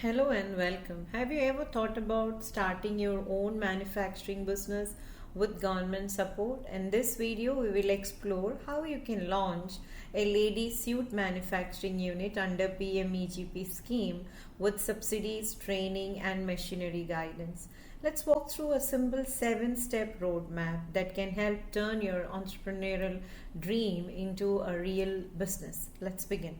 Hello and welcome. Have you ever thought about starting your own manufacturing business with government support? In this video, we will explore how you can launch a ladies suit manufacturing unit under PMEGP scheme with subsidies, training, and machinery guidance. Let's walk through a simple 7-step roadmap that can help turn your entrepreneurial dream into a real business. Let's begin.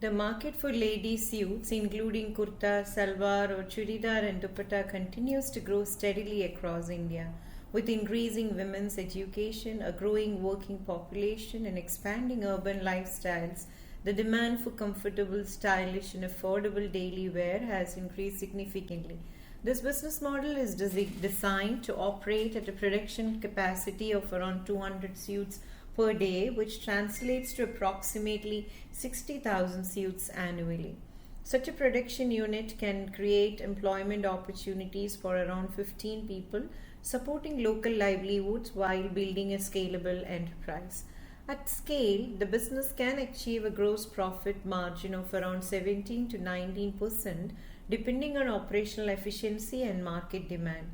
The market for lady suits, including kurta, salwar, or churidar and dupatta, continues to grow steadily across India. With increasing women's education, a growing working population, and expanding urban lifestyles, the demand for comfortable, stylish, and affordable daily wear has increased significantly. This business model is designed to operate at a production capacity of around 200 suits per day, which translates to approximately 60,000 suits annually. Such a production unit can create employment opportunities for around 15 people, supporting local livelihoods while building a scalable enterprise. At scale, the business can achieve a gross profit margin of around 17 to 19%, depending on operational efficiency and market demand.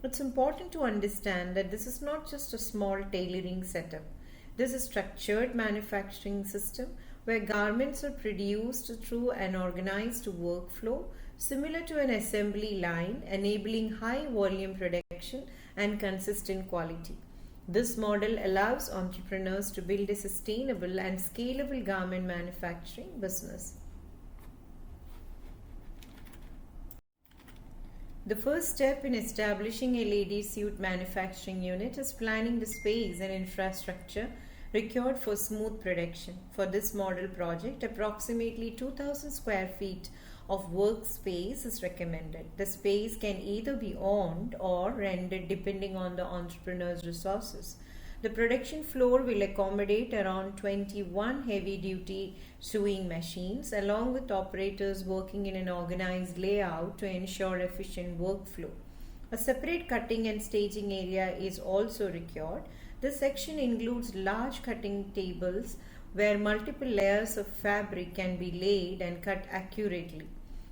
It's important to understand that this is not just a small tailoring setup. This is a structured manufacturing system where garments are produced through an organized workflow similar to an assembly line, enabling high volume production and consistent quality. This model allows entrepreneurs to build a sustainable and scalable garment manufacturing business. The first step in establishing a ladies suit manufacturing unit is planning the space and infrastructure required for smooth production. For this model project, approximately 2,000 square feet of workspace is recommended. The space can either be owned or rented depending on the entrepreneur's resources. The production floor will accommodate around 21 heavy-duty sewing machines, along with operators working in an organized layout to ensure efficient workflow. A separate cutting and staging area is also required. This section includes large cutting tables where multiple layers of fabric can be laid and cut accurately.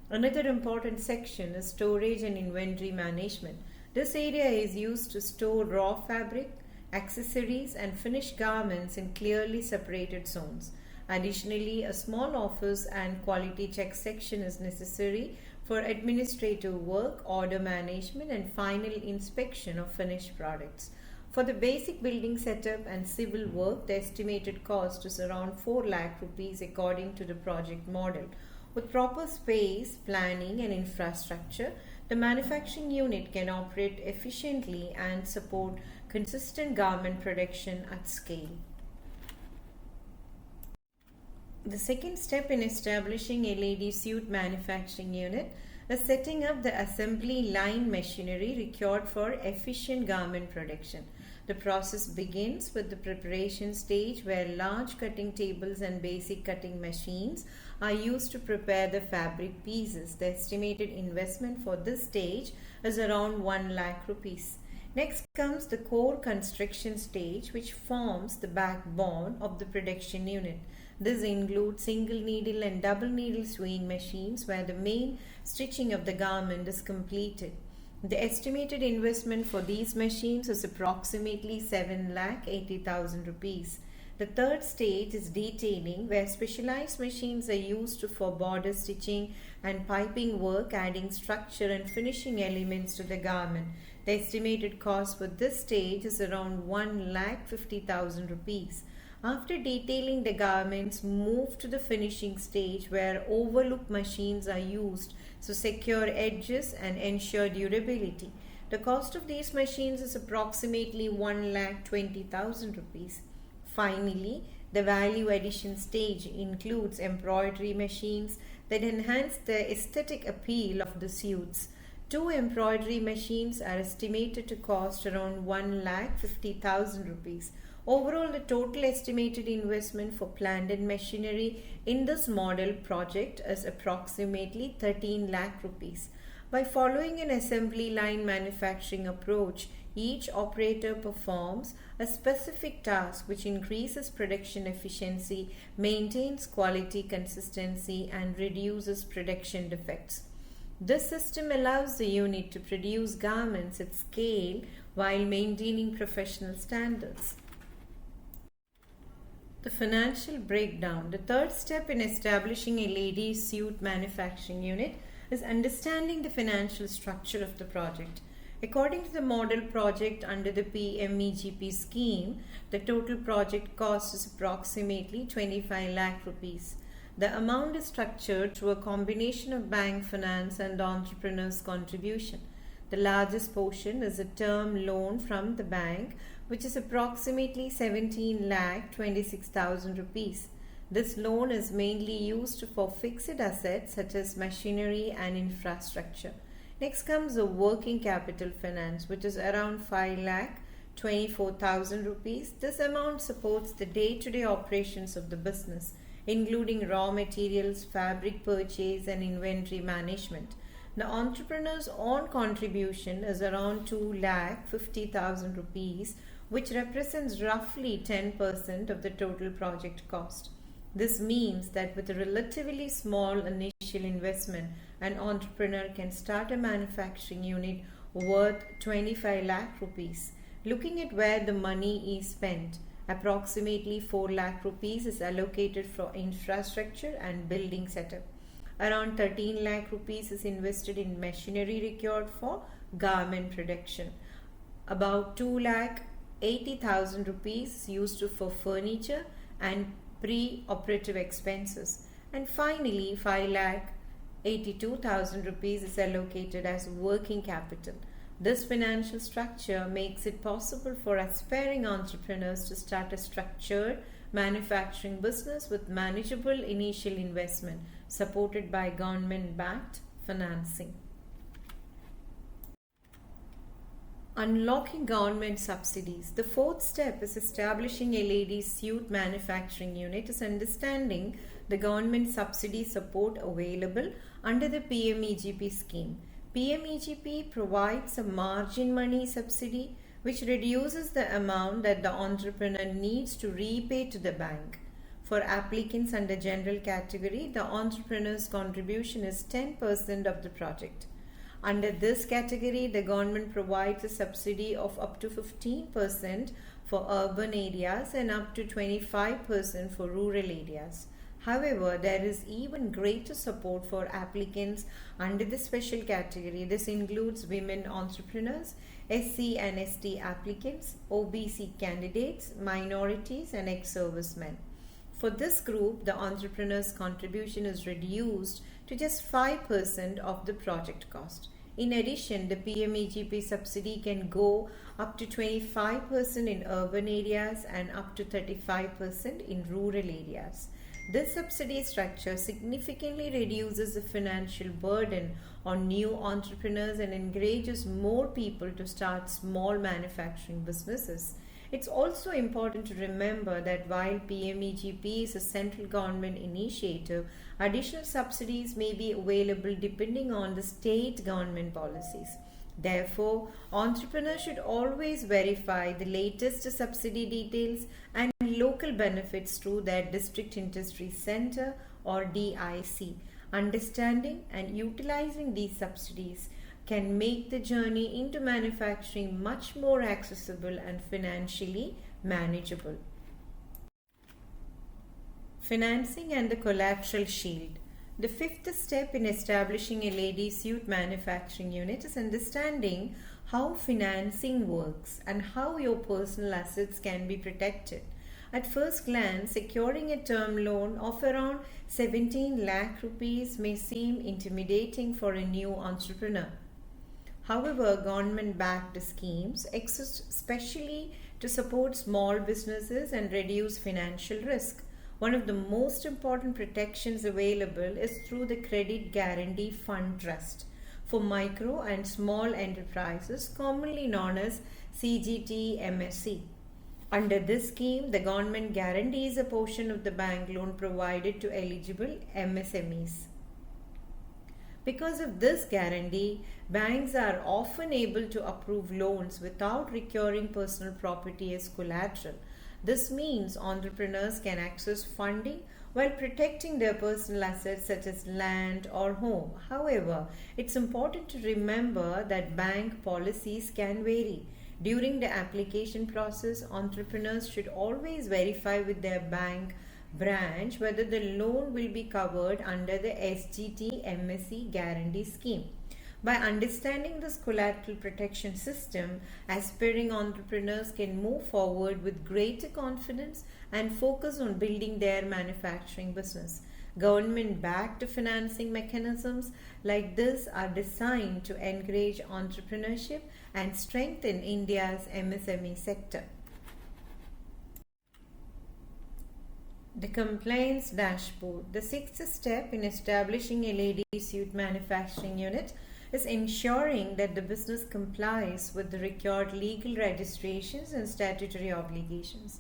Another important section is storage and inventory management. This area is used to store raw fabric, accessories, and finished garments in clearly separated zones. Additionally, a small office and quality check section is necessary for administrative work, order management, and final inspection of finished products. For the basic building setup and civil work, the estimated cost is around 4 lakh rupees according to the project model. With proper space, planning, and infrastructure, the manufacturing unit can operate efficiently and support consistent garment production at scale. The second step in establishing a ladies suit manufacturing unit is setting up the assembly line machinery required for efficient garment production. The process begins with the preparation stage where large cutting tables and basic cutting machines are used to prepare the fabric pieces. The estimated investment for this stage is around 1 lakh rupees. Next comes the core construction stage, which forms the backbone of the production unit. This includes single needle and double needle sewing machines where the main stitching of the garment is completed. The estimated investment for these machines is approximately 7,80,000 rupees. The third stage is detailing, where specialized machines are used for border stitching and piping work, adding structure and finishing elements to the garment. The estimated cost for this stage is around 1,50,000 rupees. After detailing, the garments move to the finishing stage where overlook machines are used to secure edges and ensure durability. The cost of these machines is approximately 1,20,000 rupees. Finally, the value addition stage includes embroidery machines that enhance the aesthetic appeal of the suits. 2 embroidery machines are estimated to cost around 1,50,000 rupees. Overall, the total estimated investment for plant and machinery in this model project is approximately 13 lakh rupees. By following an assembly line manufacturing approach, each operator performs a specific task which increases production efficiency, maintains quality consistency, and reduces production defects. This system allows the unit to produce garments at scale while maintaining professional standards. The financial breakdown. The third step in establishing a ladies' suit manufacturing unit is understanding the financial structure of the project. According to the model project under the PMEGP scheme, the total project cost is approximately 25 lakh rupees. The amount is structured through a combination of bank finance and the entrepreneur's contribution. The largest portion is a term loan from the bank, which is approximately 17 lakh 26,000 rupees. This loan is mainly used for fixed assets such as machinery and infrastructure. Next comes the working capital finance, which is around 5 lakh 24,000 rupees. This amount supports the day-to-day operations of the business, including raw materials, fabric purchase, and inventory management. The entrepreneur's own contribution is around 2 lakh 50,000 rupees, which represents roughly 10% of the total project cost. This means that with a relatively small initial investment, an entrepreneur can start a manufacturing unit worth 25 lakh rupees. Looking at where the money is spent, approximately 4 lakh rupees is allocated for infrastructure and building setup. Around 13 lakh rupees is invested in machinery required for garment production. About 2 lakh 80,000 rupees is used for furniture and pre-operative expenses. And finally, 5 lakh 82,000 rupees is allocated as working capital. This financial structure makes it possible for aspiring entrepreneurs to start a structured manufacturing business with manageable initial investment supported by government-backed financing. Unlocking government subsidies. The fourth step is establishing a ladies' suit manufacturing unit is understanding the government subsidy support available under the PMEGP scheme. PMEGP provides a margin money subsidy which reduces the amount that the entrepreneur needs to repay to the bank. For applicants under general category, the entrepreneur's contribution is 10% of the project. Under this category, the government provides a subsidy of up to 15% for urban areas and up to 25% for rural areas. However, there is even greater support for applicants under the special category. This includes women entrepreneurs, SC and ST applicants, OBC candidates, minorities, and ex-servicemen. For this group, the entrepreneur's contribution is reduced to just 5% of the project cost. In addition, the PMEGP subsidy can go up to 25% in urban areas and up to 35% in rural areas. This subsidy structure significantly reduces the financial burden on new entrepreneurs and encourages more people to start small manufacturing businesses. It's also important to remember that while PMEGP is a central government initiative, additional subsidies may be available depending on the state government policies. Therefore, entrepreneurs should always verify the latest subsidy details and local benefits through their District Industry Center or DIC. Understanding and utilizing these subsidies can make the journey into manufacturing much more accessible and financially manageable. Financing and the collateral shield. The fifth step in establishing a ladies' suit manufacturing unit is understanding how financing works and how your personal assets can be protected. At first glance, securing a term loan of around 17 lakh rupees may seem intimidating for a new entrepreneur. However, government-backed schemes exist specially to support small businesses and reduce financial risk. One of the most important protections available is through the Credit Guarantee Fund Trust for micro and small enterprises, commonly known as CGT-MSE. Under this scheme, the government guarantees a portion of the bank loan provided to eligible MSMEs. Because of this guarantee, banks are often able to approve loans without requiring personal property as collateral. This means entrepreneurs can access funding while protecting their personal assets such as land or home. However, it's important to remember that bank policies can vary. During the application process, entrepreneurs should always verify with their bank branch whether the loan will be covered under the SGT MSE guarantee scheme. By understanding this collateral protection system, aspiring entrepreneurs can move forward with greater confidence and focus on building their manufacturing business. Government-backed financing mechanisms like this are designed to encourage entrepreneurship and strengthen India's MSME sector. The compliance dashboard. The sixth step in establishing a lady suit manufacturing unit is ensuring that the business complies with the required legal registrations and statutory obligations.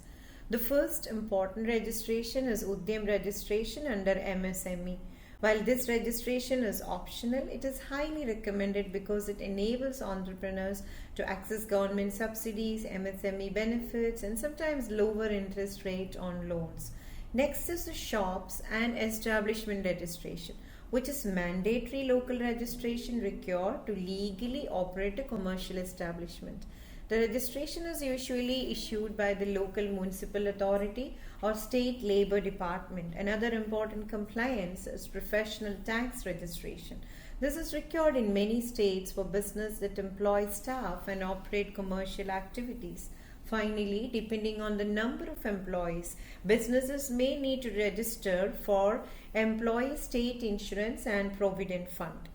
The first important registration is Udyam registration under MSME. While this registration is optional, it is highly recommended because it enables entrepreneurs to access government subsidies, MSME benefits, and sometimes lower interest rate on loans. Next is the shops and establishment registration, which is mandatory local registration required to legally operate a commercial establishment. The registration is usually issued by the local municipal authority or state labor department. Another important compliance is professional tax registration. This is required in many states for business that employ staff and operate commercial activities. Finally, depending on the number of employees, businesses may need to register for employee state insurance and provident fund.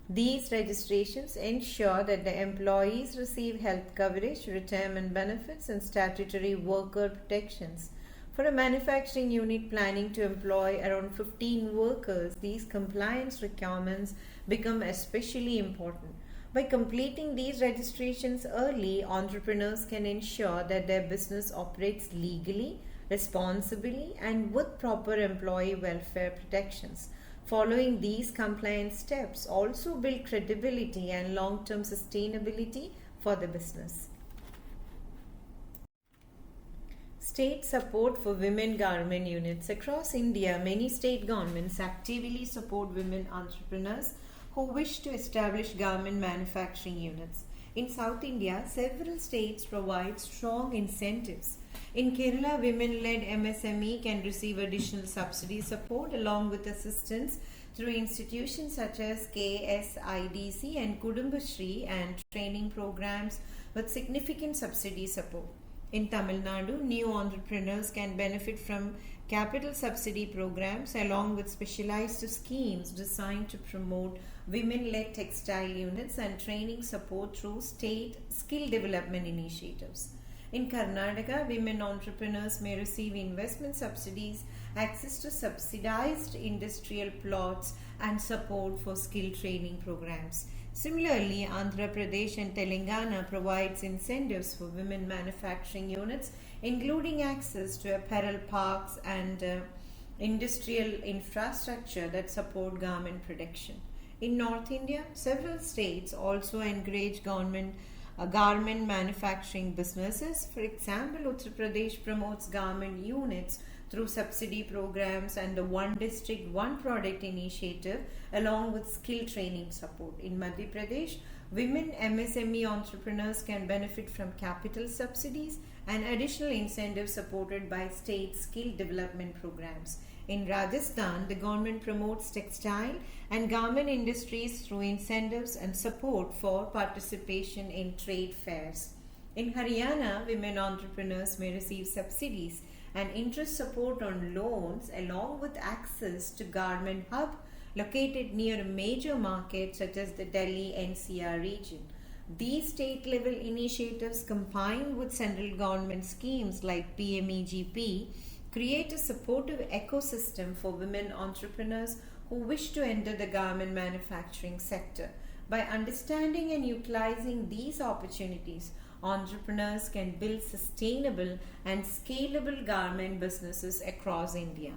These registrations ensure that the employees receive health coverage, retirement benefits, and statutory worker protections. For a manufacturing unit planning to employ around 15 workers, these compliance requirements become especially important. By completing these registrations early, entrepreneurs can ensure that their business operates legally, responsibly, and with proper employee welfare protections. Following these compliance steps also build credibility and long-term sustainability for the business. State support for women garment units. Across India, many state governments actively support women entrepreneurs who wish to establish garment manufacturing units. In South India, several states provide strong incentives. In Kerala, women-led MSME can receive additional subsidy support along with assistance through institutions such as KSIDC and Kudumbashree and training programs with significant subsidy support. In Tamil Nadu, new entrepreneurs can benefit from capital subsidy programs along with specialized schemes designed to promote women-led textile units and training support through state skill development initiatives. In Karnataka, women entrepreneurs may receive investment subsidies, access to subsidized industrial plots, and support for skill training programs. Similarly, Andhra Pradesh and Telangana provides incentives for women manufacturing units, including access to apparel parks and industrial infrastructure that support garment production. In North India, several states also encourage garment manufacturing businesses. For example, Uttar Pradesh promotes garment units through subsidy programs and the One District, One Product initiative along with skill training support. In Madhya Pradesh, women MSME entrepreneurs can benefit from capital subsidies and additional incentives supported by state skill development programs. In Rajasthan, the government promotes textile and garment industries through incentives and support for participation in trade fairs. In Haryana, women entrepreneurs may receive subsidies and interest support on loans along with access to garment hub located near a major market such as the Delhi NCR region. These state-level initiatives combined with central government schemes like PMEGP create a supportive ecosystem for women entrepreneurs who wish to enter the garment manufacturing sector. By understanding and utilizing these opportunities, entrepreneurs can build sustainable and scalable garment businesses across India.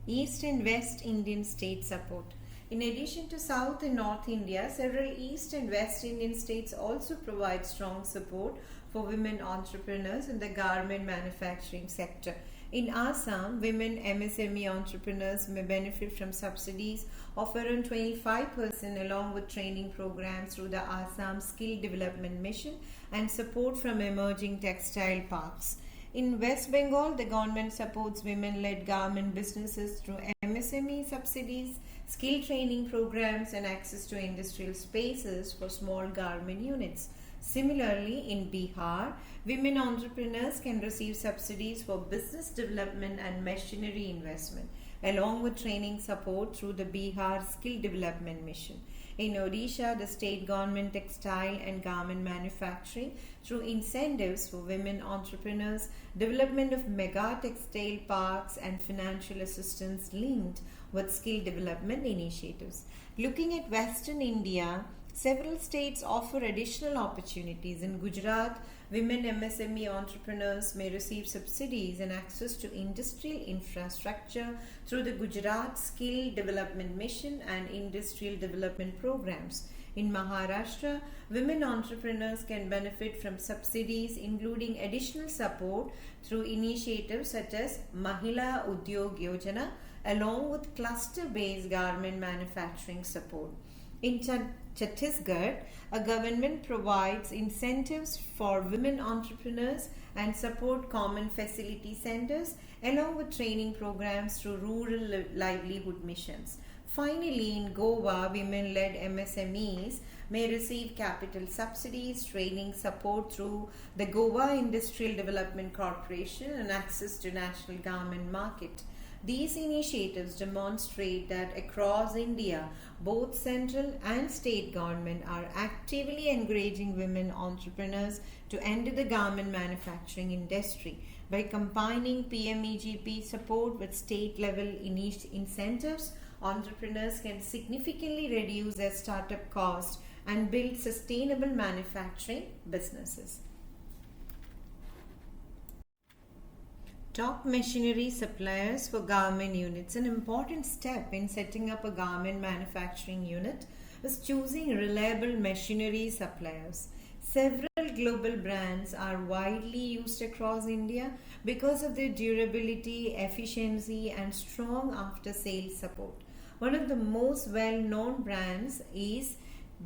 East and West Indian state support. In addition to South and North India, several East and West Indian states also provide strong support for women entrepreneurs in the garment manufacturing sector. In Assam, women MSME entrepreneurs may benefit from subsidies of around 25% along with training programs through the Assam Skill Development Mission and support from emerging textile parks. In West Bengal, the government supports women-led garment businesses through MSME subsidies, skill training programs, and access to industrial spaces for small garment units. Similarly, in Bihar, women entrepreneurs can receive subsidies for business development and machinery investment, along with training support through the Bihar Skill Development Mission. In Odisha, the state government textile and garment manufacturing through incentives for women entrepreneurs, development of mega textile parks, and financial assistance linked with skill development initiatives. Looking at Western India, several states offer additional opportunities. In Gujarat, women MSME entrepreneurs may receive subsidies and access to industrial infrastructure through the Gujarat Skill Development Mission and industrial development programs. In Maharashtra, women entrepreneurs can benefit from subsidies including additional support through initiatives such as Mahila Udyog Yojana along with cluster-based garment manufacturing support. In Chhattisgarh, a government provides incentives for women entrepreneurs and support common facility centers along with training programs through rural livelihood missions. Finally, in Goa, women-led MSMEs may receive capital subsidies, training support through the Goa Industrial Development Corporation and access to national garment market. These initiatives demonstrate that across India, both central and state government are actively encouraging women entrepreneurs to enter the garment manufacturing industry. By combining PMEGP support with state-level incentives, entrepreneurs can significantly reduce their startup costs and build sustainable manufacturing businesses. Top machinery suppliers for garment units. An important step in setting up a garment manufacturing unit is choosing reliable machinery suppliers. Several global brands are widely used across India because of their durability, efficiency, and strong after-sales support. One of the most well-known brands is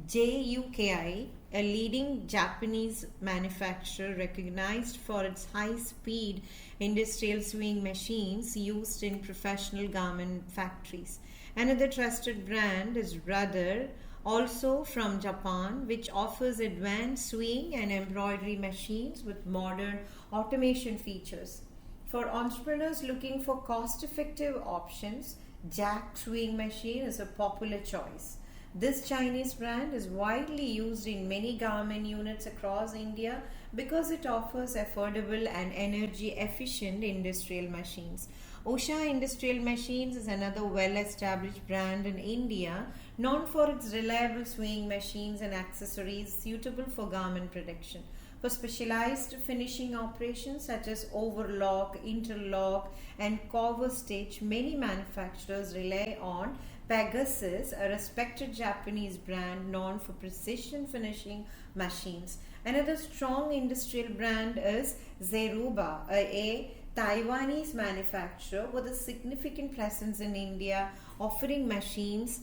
JUKI, a leading Japanese manufacturer recognized for its high-speed industrial sewing machines used in professional garment factories. Another trusted brand is Brother, also from Japan, which offers advanced sewing and embroidery machines with modern automation features. For entrepreneurs looking for cost-effective options, Jack sewing machine is a popular choice. This Chinese brand is widely used in many garment units across India because it offers affordable and energy-efficient industrial machines. Usha Industrial Machines is another well-established brand in India, known for its reliable sewing machines and accessories suitable for garment production. For specialized finishing operations such as overlock, interlock, and cover stitch, many manufacturers rely on Pegasus, a respected Japanese brand known for precision finishing machines. Another strong industrial brand is Zeruba, a Taiwanese manufacturer with a significant presence in India, offering machines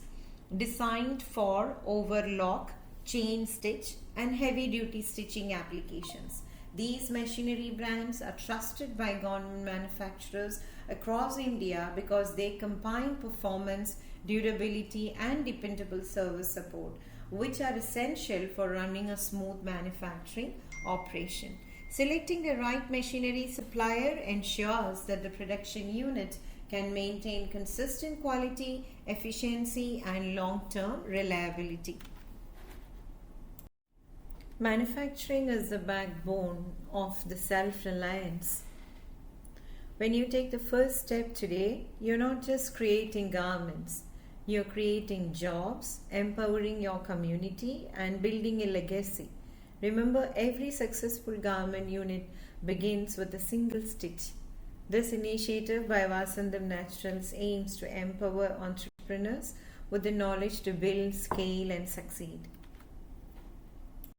designed for overlock, chain stitch, and heavy-duty stitching applications. These machinery brands are trusted by garment manufacturers across India because they combine performance, durability, and dependable service support, which are essential for running a smooth manufacturing operation. Selecting the right machinery supplier ensures that the production unit can maintain consistent quality, efficiency, and long-term reliability. Manufacturing is the backbone of the self-reliance. When you take the first step today, you're not just creating garments. You're creating jobs, empowering your community, and building a legacy. Remember, every successful garment unit begins with a single stitch. This initiative by Vaasantham Naturals aims to empower entrepreneurs with the knowledge to build, scale, and succeed.